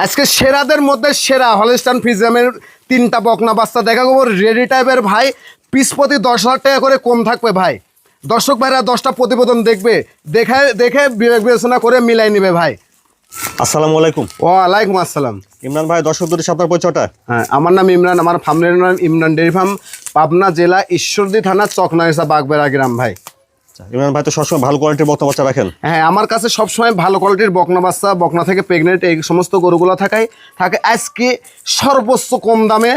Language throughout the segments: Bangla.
আজকে সেরাদের মধ্যে সেরা হলস্টাইন ফ্রিজিয়ামের 3টা বকনা বাচ্চা দেখা যাবো রেডি টাইপের ভাই। পিস প্রতি 10,000 টাকা করে কম থাকবে ভাই। দর্শক ভাইরা 10টা প্রতিবেদন দেখবে, দেখে বিবেক বিবেচনা করে মিলাই নিবে ভাই। আসসালামু আলাইকুম। ওয়ালাইকুম আসসালাম। ইমরান ভাই, দর্শকদের সাথে আপনার পরিচয়টা? হ্যাঁ, আমার নাম ইমরান, আমার ফার্মের নাম ইমরান ডেয়ারি ফার্ম, পাবনা জেলা ঈশ্বরদী থানা চকনাইসা বাগবেড়া গ্রাম ভাই। ইমরান ভাই তো সবসময় ভালো কোয়ালিটির বকনা বাচ্চা রাখেন? হ্যাঁ, আমার কাছে সবসময় ভালো কোয়ালিটির বকনা বাচ্চা, বকনা থেকে প্রেগনেন্ট এই সমস্ত গরুগুলো থাকে। আজকে সর্বোচ্চ কম দামে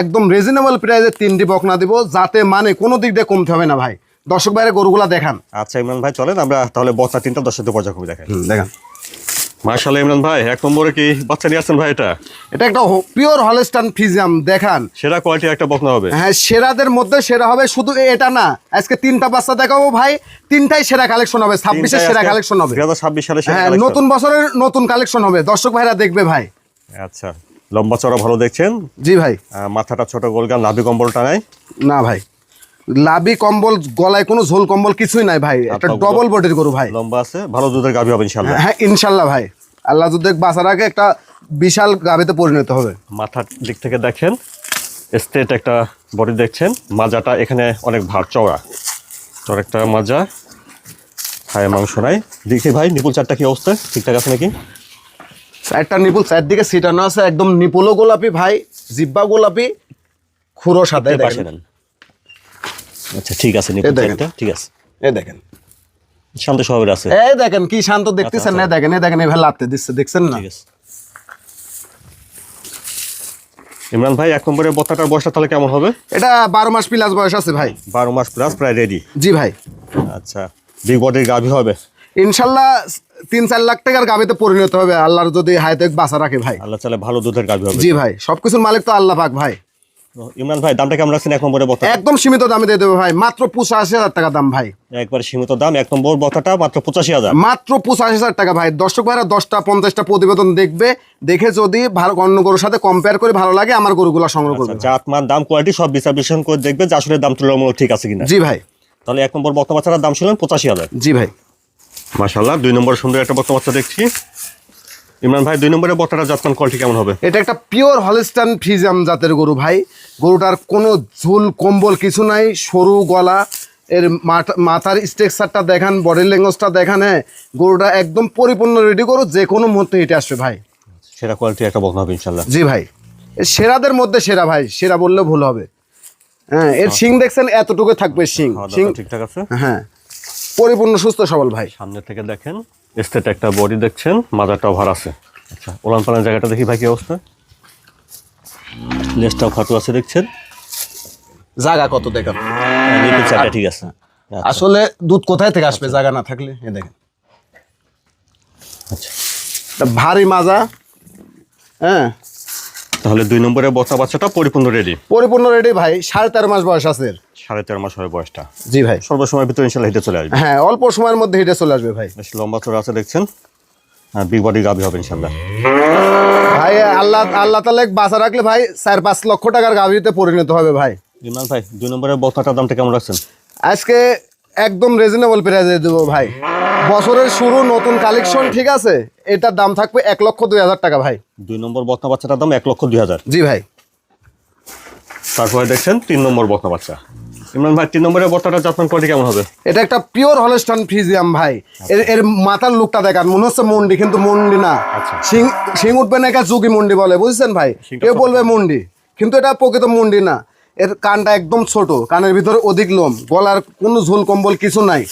একদম রিজনেবল প্রাইসে 3টি বকনা দিব, যাতে মানে কোনো দিক দিয়ে কমতে হবে না ভাই। দর্শক ভাইয়ের গরুগুলা দেখান। আচ্ছা ইমরান ভাই, চলেন আমরা তাহলে বকনা 3টা দর্শকদের পর্যায়ক্রমে দেখাই। দেখান। মাশাআল্লাহ ইমরান ভাই, 1 নম্বরে কি বাচ্চা নিয়ে আসছেন ভাই? এটা একটা পিওর হলস্টাইন ফ্রিজিয়াম দেখান। সেরা কোয়ালিটির একটা বকনা হবে। হ্যাঁ, সেরাদের মধ্যে সেরা হবে। শুধু এটা না, আজকে 3টা বাচ্চা দেখাবো ভাই, 3টাই সেরা কালেকশন হবে। 26-এর সেরা কালেকশন হবে, 2026 সালে সেরা হ্যাঁ, কালেকশন। নতুন বছরের নতুন কালেকশন হবে। দর্শক ভাইরা দেখবে ভাই। আচ্ছা, লম্বা চড়া ভালো দেখছেন? জি ভাই। মাথাটা ছোট গোলগাল, নাভি কম্বলটা নাই? না ভাই, লাভি কম্বল, গলায় কোনো ঝোল কম্বল কিছুই নাই ভাই। একটা ডবল বডির গরু ভাই, লম্বা আছে, ভালো দুধের গাভী হবে ইনশাআল্লাহ। হ্যাঁ ইনশাআল্লাহ ভাই, আল্লাহ যদি বাঁচার আগে একটা বিশাল গাভীতে পরিণত হবে। মাথার দিক থেকে দেখেন, স্ট্রেট একটা বডি দেখছেন। মাজাটা এখানে অনেক ভার চওড়া, একটা মাজা, খায় মাংস নাই। দেখি ভাই নিপুল চারটা কি অবস্থা, ঠিকঠাক আছে নাকি? একটা নিপুল চারদিকে সিটানো আছে, একদম নিপুলও গোলাপি ভাই, জিব্বা গোলাপি, খুরো সাথে পাশে নেন। আচ্ছা ঠিক আছে, নিপুল চারটা ঠিক আছে। এই দেখেন, শান্ত স্বভাবের আছে। এই দেখেন কি শান্ত দেখতেছেন না? দেখেন, এই দেখেন, এভাবে লাত্তে দিচ্ছে, দেখছেন না? ঠিক আছে ইমরান ভাই, 1 নম্বরের বত্তাটার বয়সটা তাহলে কেমন হবে? এটা 12 মাস প্লাস বয়স আছে ভাই। 12 মাস প্লাস, প্রায় রেডি। জি ভাই। আচ্ছা, বিগ বডির গাভী হবে ইনশাল্লাহ। 3-4 লাখ টাকার গাভীতে পরিণত হবে, আল্লাহর যদি হায়াতে বাঁচা রাখে ভাই। আল্লাহ চাইলে ভালো দুধের গাভী হবে। জি ভাই, সবকিছুর মালিক তো আল্লাহ পাক ভাই। ইমরান ভাই, দামটা কেমন রাখছেন 1 নম্বরের বত্তা? একদম সীমিত দামে দিয়ে দেবো ভাই, মাত্র 85,000 টাকা দাম ভাই। একবার সীমিত দাম, 1 নম্বর বত্তাটা মাত্র 85,000। মাত্র 85,000 টাকা ভাই। দর্শক ভাইরা 10টা 50টা প্রতিবেদন দেখবে, দেখে যদি ভালো অন্য গরুর সাথে কম্পেয়ার করে ভালো লাগে, আমার গরুগুলো সংগ্রহ করবে। জাত মান দাম কোয়ালিটি সব বিচার বিশ্লেষণ করে দেখবে যে আসলে দাম তুলনামূলক ঠিক আছে কিনা। জি ভাই। তাহলে 1 নম্বর বক্তা বাচ্চাটার দাম শুনলেন 85,000। জি ভাই। মাশাআল্লাহ, 2 নম্বর সুন্দর একটা বক্তা বাচ্চা দেখছি। ইমরান ভাই, 2 নম্বরের বক্তাটার জাতমান কোয়ালিটি কেমন হবে? এটা একটা পিওর হলস্টাইন ফ্রিজিয়াম জাতের গরু ভাই। গরুটার কোনো ঝুল কম্বল কিছু নাই, সরু গলা, এর মাথার স্ট্রাকচারটা দেখান, বডি ল্যাঙ্গুয়েজটা দেখান। হ্যাঁ, গরুটা একদম পরিপূর্ণ রেডি গরু, যে কোনো মুহূর্তে হেঁটে আসবে ভাই। সেরা কোয়ালিটি একটা বকনা হবে ইনশাআল্লাহ। জি ভাই, সেরাদের মধ্যে সেরা ভাই, সেরা বললে ভুল হবে। হ্যাঁ, এর শিং দেখছেন, এতটুকু থাকবে শিং। শিং ঠিকঠাক আছে, হ্যাঁ, পরিপূর্ণ সুস্থ সবল ভাই। সামনে থেকে দেখেন, স্ট্রেট একটা বডি দেখছেন, মাজাটাও ভার আছে। আচ্ছা, ওলান পালান জায়গাটা দেখি ভাই কি অবস্থা। লেজটাও খাটু আছে দেখছেন। জায়গা কত দেখেন, নিপুল চারটা ঠিক আছে। আসলে দুধ কোথায় থেকে আসবে জায়গা না থাকলে? এ দেখেন, আচ্ছা ভারী মাজা। হ্যাঁ, তাহলে 2 নম্বরের বচ্চা বাচ্চাটা পরিপূর্ণ রেডি। পরিপূর্ণ রেডি ভাই। 13.5 মাস বয়স আছে। 13.5 মাস হবে বয়সটা। জি ভাই। স্বল্প সময়ের ভিতরে ইনশাআল্লাহ হেঁটে চলে আসবে। হ্যাঁ, অল্প সময়ের মধ্যে হেঁটে চলে আসবে ভাই। বেশ লম্বা চড়া আছে দেখছেন, বিগ বডি গাভী হবে ইনশাআল্লাহ। ভাই আল্লাহ তাআলা বাঁচা রাখলে ভাই 4-5 লক্ষ টাকার গাভীতে পরিণত হবে ভাই। ইমরান ভাই, 2 নম্বরের বক্তাটার দামটা কেমন রাখছেন? আজকে একদম রিজনেবল প্রাইসে দেবো ভাই। বছরের শুরু, নতুন কালেকশন, ঠিক আছে? এটার দাম থাকবে 1,02,000 টাকা ভাই। 2 নম্বর বক্তা বাচ্চাটার দাম 1,02,000। জি ভাই। তারপরে দেখছেন 3 নম্বর বক্তা বাচ্চা। ইমরান ভাই, 3 নম্বরের বক্তাটার জাতমান কোয়ালিটি কেমন হবে? এটা একটা পিওর হলস্টাইন ফ্রিজিয়াম ভাই। এর মাথার লুকটা দেখান, মনে হচ্ছে মন্ডি, কিন্তু মন্ডি না। শিং উঠবে না, একা চুকি মন্ডি বলে, বুঝছেন ভাই? কেউ বলবে মন্ডি, কিন্তু এটা প্রকৃত মন্ডি না। এর কানটা একদম ছোট, কানের ভিতরে অধিক লোম, গলার কোনো ঝোল কম্বল কিছু নাই।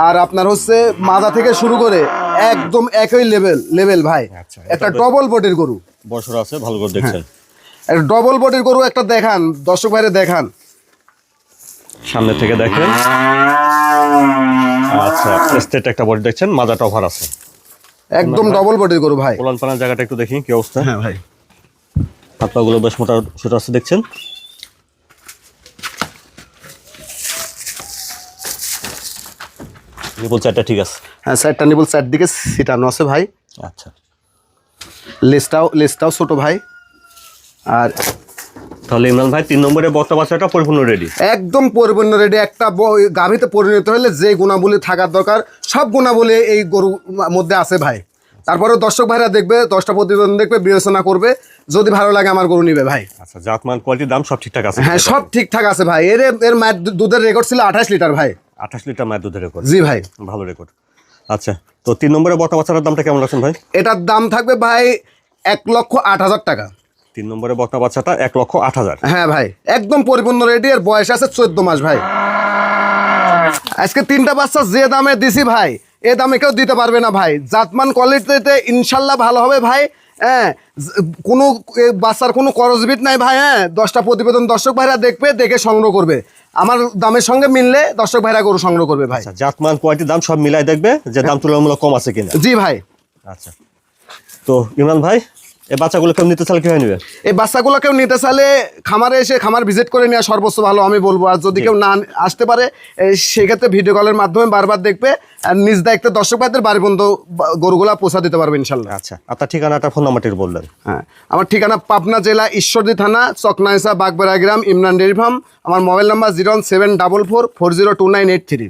আর আপনার হচ্ছে মাজা থেকে শুরু করে একদম একই লেভেল ভাই। একটা ডবল বডির গরু, বছর আছে, ভালো করে দেখছেন। একটা ডবল বডির গরু একটা দেখান, দর্শক ভাইরে দেখান। সামনে থেকে দেখেন, আচ্ছা স্ট্রেট একটা বডি দেখছেন, মাজাটাও ভার আছে, একদম ডবল বডির গরু ভাই। ওলান পালান জায়গাটা একটু দেখি কি অবস্থা। হ্যাঁ ভাই, হাত পা গুলো বেশ মোটা ছোট আছে দেখছেন। নিপুল চারটা ঠিক আছে। হ্যাঁ, সাইডটা নিপুল চারদিকে সিটানো আছে ভাই। আচ্ছা, লেজটাও ছোট ভাই। আর তাহলে ইমরান ভাই, 3 নম্বরের বক্তা বাচ্চাটা পরিপূর্ণ রেডি, একদম পরিপূর্ণ রেডি। একটা গাভীতে পরিণত হলে যে গুণাবলী থাকার দরকার, সব গুণাবলী এই গরুর মধ্যে আছে ভাই। তারপরে দর্শক ভাইরা দেখবে, 10টা প্রতিবেদন দেখবে, বিবেচনা করবে, যদি ভালো লাগে আমার গরু নিবে ভাই। আচ্ছা, জাতমান কোয়ালিটির দাম সব ঠিকঠাক আছে? হ্যাঁ, সব ঠিকঠাক আছে ভাই। এর মায়ের দুধের রেকর্ড ছিল 28 লিটার ভাই। 28 লিটার মায়ের দুধের রেকর্ড? জি ভাই, ভালো রেকর্ড। আচ্ছা, তো 3 নম্বরে বটা বাচ্চাটার দামটা কেমন রাখছেন ভাই? এটার দাম থাকবে ভাই 1,08,000 টাকা। 3 নম্বরে বটা বাচ্চাটা 1,08,000? হ্যাঁ ভাই, একদম পরিপূর্ণ রেডি। এর বয়স আছে 14 মাস ভাই। আজকে 3টা বাচ্চা যে দামে দিছি ভাই, এ দামে কেউ দিতে পারবে না ভাই। জাতমান কোয়ালিটিতে ইনশাল্লাহ ভালো হবে ভাই। হ্যাঁ, কোনো বাচ্চার কোনো করজবিট নাই ভাই। হ্যাঁ, 10টা প্রতিবেদন দর্শক ভাইরা দেখবে, দেখে সংগ্রহ করবে। আমার দামের সঙ্গে মিললে দর্শক ভাইরা গরু সংগ্রহ করবে ভাই। আচ্ছা, জাতমান কোয়ালিটির দাম সব মিলাই দেখবে যে দাম তুলনামূলক কম আছে কিনা। জি ভাই। আচ্ছা, তো ইমরান ভাই, এই বাচ্চাগুলো কেউ নিতে চাইলে কিভাবে নেবে? এই বাচ্চাগুলো কেউ নিতে চাইলে খামারে এসে খামার ভিজিট করে নেওয়া সর্বোচ্চ ভালো আমি বলবো। আর যদি কেউ না আসতে পারে, সেক্ষেত্রে ভিডিও কলের মাধ্যমে বারবার দেখবে, আর নিজ দায়িত্বে দর্শক ভাইদের বাড়ি পর্যন্ত গরুগুলা পৌঁছা দিতে পারবে ইনশাল্লাহ। আচ্ছা, আপনার ঠিকানাটা, ফোন নাম্বারটি বললেন। হ্যাঁ, আমার ঠিকানা পাবনা জেলা ঈশ্বরদী থানা চকনাইসা বাগবেড়া গ্রাম, ইমরান ডেয়ারি ফার্ম। আমার মোবাইল নাম্বার 01744402983।